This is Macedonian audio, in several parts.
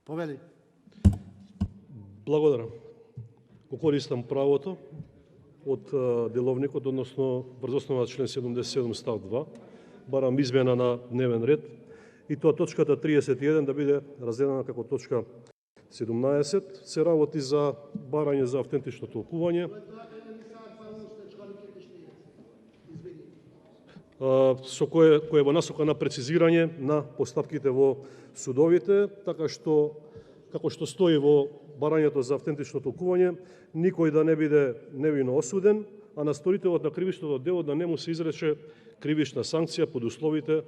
Повели. Благодарам. Го користам правото од деловникот, односно врз основа на член 77 став 2, барам измена на дневен ред и тоа точката 31 да биде разделена како точка 17. Се работи за барање за автентично толкување. Со кое во насока на прецизирање на постапките во судовите, така што како што стои во барањето за автентично толкување, никој да не биде невино осуден, а на сторителот на кривичното дело да не му се изрече кривична санкција под условите,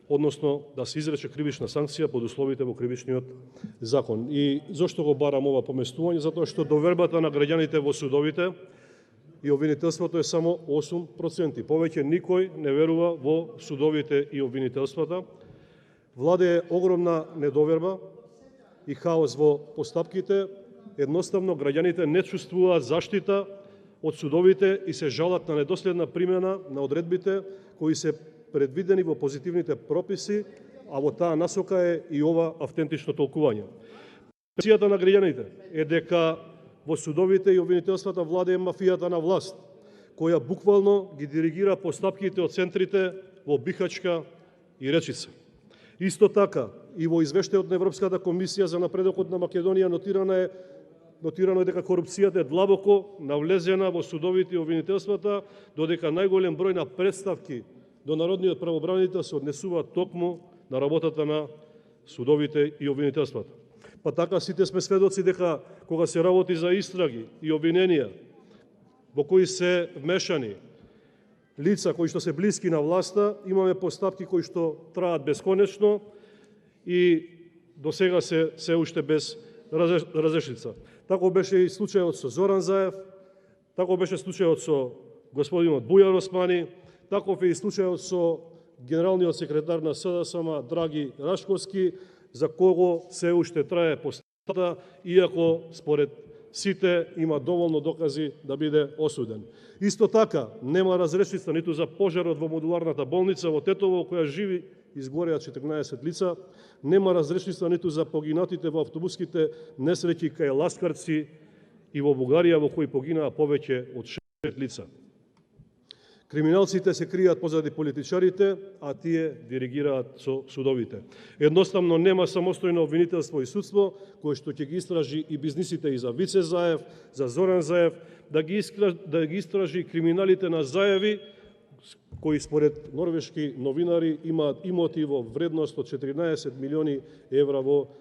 односно да се изрече кривична санкција под условите во кривичниот закон. И зошто го барам ова поместување? Затоа што довербата на граѓаните во судовите и обвинителството е само 8%. Повеќе никој не верува во судовите и обвинителствата. Владее огромна недоверба и хаос во постапките. Едноставно граѓаните не чувствуваат заштита од судовите и се жалат на недоследна примена на одредбите кои се предвидени во позитивните прописи, а во таа насока е и ова автентично толкување. Перцепцијата на граѓаните е дека во судовите и обвинителствата владее мафијата на власт, која буквално ги диригира постапките од центрите во Бихачка и Речица. Исто така, и во извештајот на Европската комисија за напредокот на Македонија нотирано е дека корупцијата е длабоко навлезена во судовите и обвинителствата, додека најголем број на представки до народниот правобранител се однесуваат токму на работата на судовите и обвинителствата. Па така сите сме сведоци дека кога се работи за истраги и обвиненија во кои се вмешани лица кои што се блиски на власта, имаме постапки кои што траат бесконечно и до сега се уште без разрешница. Тако беше и случајот со Зоран Заев, тако беше случајот со господинот Бујар Османи, таков е и случајот со генералниот секретар на СДСМ Драги Рашковски, за кого се уште трае постапката, иако според сите има доволно докази да биде осуден. Исто така, нема разрешница ниту за пожарот во модуларната болница во Тетово, која живи изгореа 14 лица, нема разрешница ниту за погинатите во автобуските несреќи кај Ласкарци и во Бугарија, во кои погинаа повеќе од 6 лица. Криминалците се кријат позади политичарите, а тие диригираат со судовите. Едноставно нема самостојно обвинителство и судство кое што ќе ги истражи и бизнисите и за Вице Заев, за Зоран Заев, да ги истражи криминалите на Заеви, кои според норвешки новинари имаат имоти во вредност од 14 милиони евра во